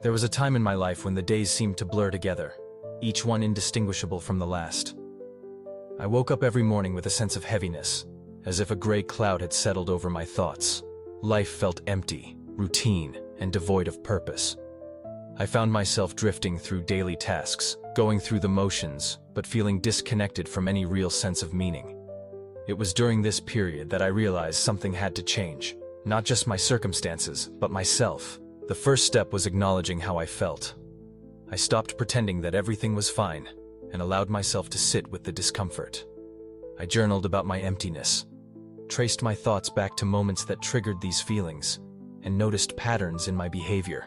There was a time in my life when the days seemed to blur together, each one indistinguishable from the last. I woke up every morning with a sense of heaviness, as if a gray cloud had settled over my thoughts. Life felt empty, routine, and devoid of purpose. I found myself drifting through daily tasks, going through the motions, but feeling disconnected from any real sense of meaning. It was during this period that I realized something had to change, not just my circumstances, but myself. The first step was acknowledging how I felt. I stopped pretending that everything was fine and allowed myself to sit with the discomfort. I journaled about my emptiness, traced my thoughts back to moments that triggered these feelings, and noticed patterns in my behavior.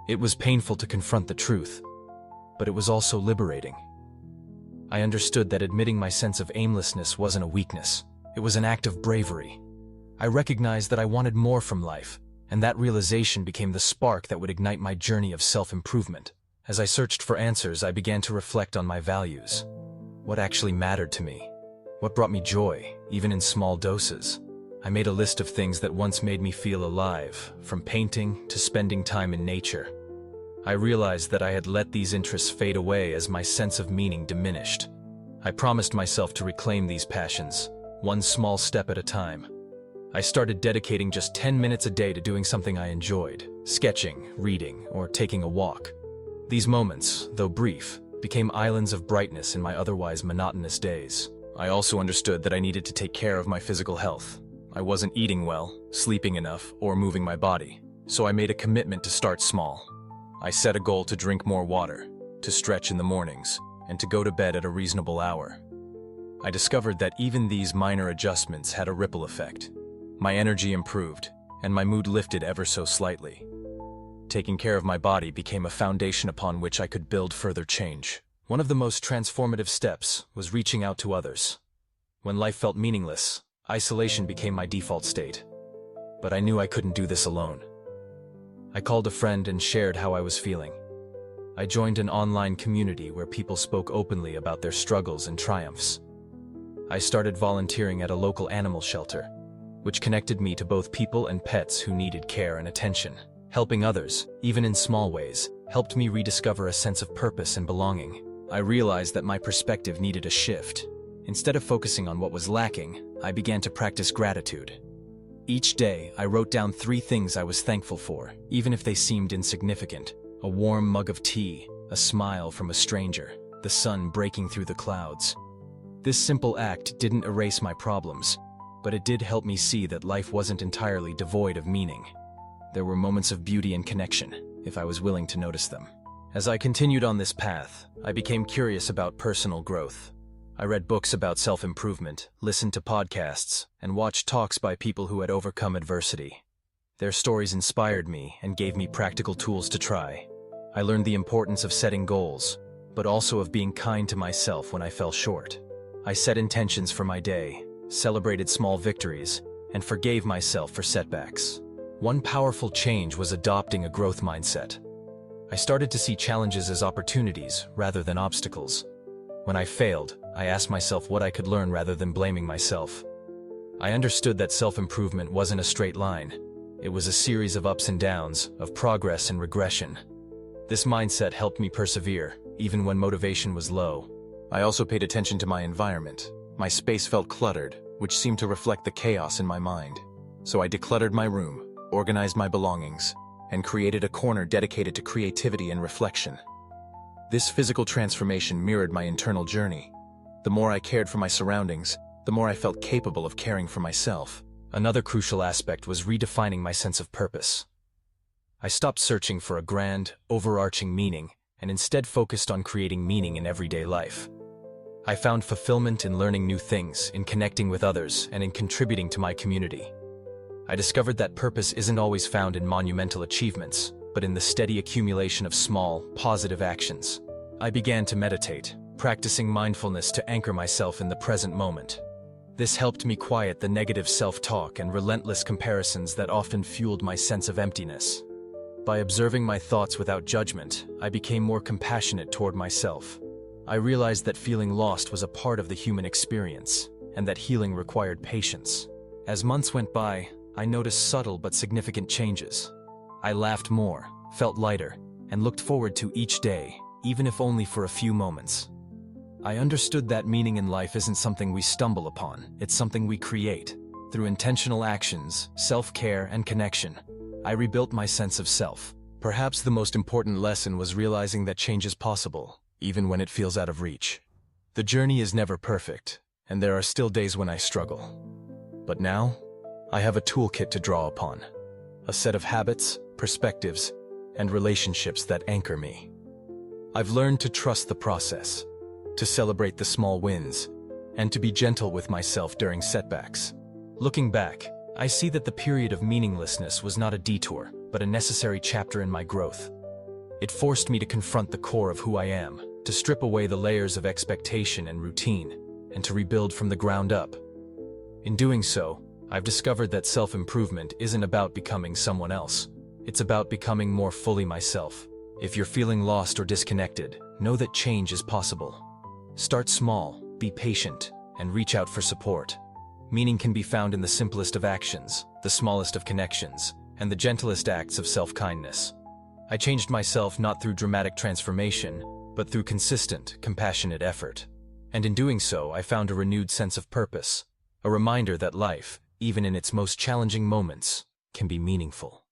It was painful to confront the truth, but it was also liberating. I understood that admitting my sense of aimlessness wasn't a weakness. It was an act of bravery. I recognized that I wanted more from life, and that realization became the spark that would ignite my journey of self-improvement. As I searched for answers, I began to reflect on my values. What actually mattered to me? What brought me joy, even in small doses? I made a list of things that once made me feel alive, from painting to spending time in nature. I realized that I had let these interests fade away as my sense of meaning diminished. I promised myself to reclaim these passions, one small step at a time. I started dedicating just 10 minutes a day to doing something I enjoyed, sketching, reading, or taking a walk. These moments, though brief, became islands of brightness in my otherwise monotonous days. I also understood that I needed to take care of my physical health. I wasn't eating well, sleeping enough, or moving my body, so I made a commitment to start small. I set a goal to drink more water, to stretch in the mornings, and to go to bed at a reasonable hour. I discovered that even these minor adjustments had a ripple effect. My energy improved, and my mood lifted ever so slightly. Taking care of my body became a foundation upon which I could build further change. One of the most transformative steps was reaching out to others. When life felt meaningless, isolation became my default state. But I knew I couldn't do this alone. I called a friend and shared how I was feeling. I joined an online community where people spoke openly about their struggles and triumphs. I started volunteering at a local animal shelter, which connected me to both people and pets who needed care and attention. Helping others, even in small ways, helped me rediscover a sense of purpose and belonging. I realized that my perspective needed a shift. Instead of focusing on what was lacking, I began to practice gratitude. Each day, I wrote down 3 things I was thankful for, even if they seemed insignificant. A warm mug of tea, a smile from a stranger, the sun breaking through the clouds. This simple act didn't erase my problems, but it did help me see that life wasn't entirely devoid of meaning. There were moments of beauty and connection, if I was willing to notice them. As I continued on this path, I became curious about personal growth. I read books about self-improvement, listened to podcasts, and watched talks by people who had overcome adversity. Their stories inspired me and gave me practical tools to try. I learned the importance of setting goals, but also of being kind to myself when I fell short. I set intentions for my day, celebrated small victories, and forgave myself for setbacks. One powerful change was adopting a growth mindset. I started to see challenges as opportunities rather than obstacles. When I failed, I asked myself what I could learn rather than blaming myself. I understood that self-improvement wasn't a straight line. It was a series of ups and downs, of progress and regression. This mindset helped me persevere, even when motivation was low. I also paid attention to my environment. My space felt cluttered, which seemed to reflect the chaos in my mind. So I decluttered my room, organized my belongings, and created a corner dedicated to creativity and reflection. This physical transformation mirrored my internal journey. The more I cared for my surroundings, the more I felt capable of caring for myself. Another crucial aspect was redefining my sense of purpose. I stopped searching for a grand, overarching meaning and instead focused on creating meaning in everyday life. I found fulfillment in learning new things, in connecting with others, and in contributing to my community. I discovered that purpose isn't always found in monumental achievements, but in the steady accumulation of small, positive actions. I began to meditate, practicing mindfulness to anchor myself in the present moment. This helped me quiet the negative self-talk and relentless comparisons that often fueled my sense of emptiness. By observing my thoughts without judgment, I became more compassionate toward myself. I realized that feeling lost was a part of the human experience, and that healing required patience. As months went by, I noticed subtle but significant changes. I laughed more, felt lighter, and looked forward to each day, even if only for a few moments. I understood that meaning in life isn't something we stumble upon, it's something we create. Through intentional actions, self-care, and connection, I rebuilt my sense of self. Perhaps the most important lesson was realizing that change is possible, even when it feels out of reach. The journey is never perfect, and there are still days when I struggle. But now, I have a toolkit to draw upon. A set of habits, perspectives, and relationships that anchor me. I've learned to trust the process, to celebrate the small wins, and to be gentle with myself during setbacks. Looking back, I see that the period of meaninglessness was not a detour, but a necessary chapter in my growth. It forced me to confront the core of who I am, to strip away the layers of expectation and routine, and to rebuild from the ground up. In doing so, I've discovered that self-improvement isn't about becoming someone else. It's about becoming more fully myself. If you're feeling lost or disconnected, know that change is possible. Start small, be patient, and reach out for support. Meaning can be found in the simplest of actions, the smallest of connections, and the gentlest acts of self-kindness. I changed myself not through dramatic transformation, but through consistent, compassionate effort. And in doing so, I found a renewed sense of purpose, a reminder that life, even in its most challenging moments, can be meaningful.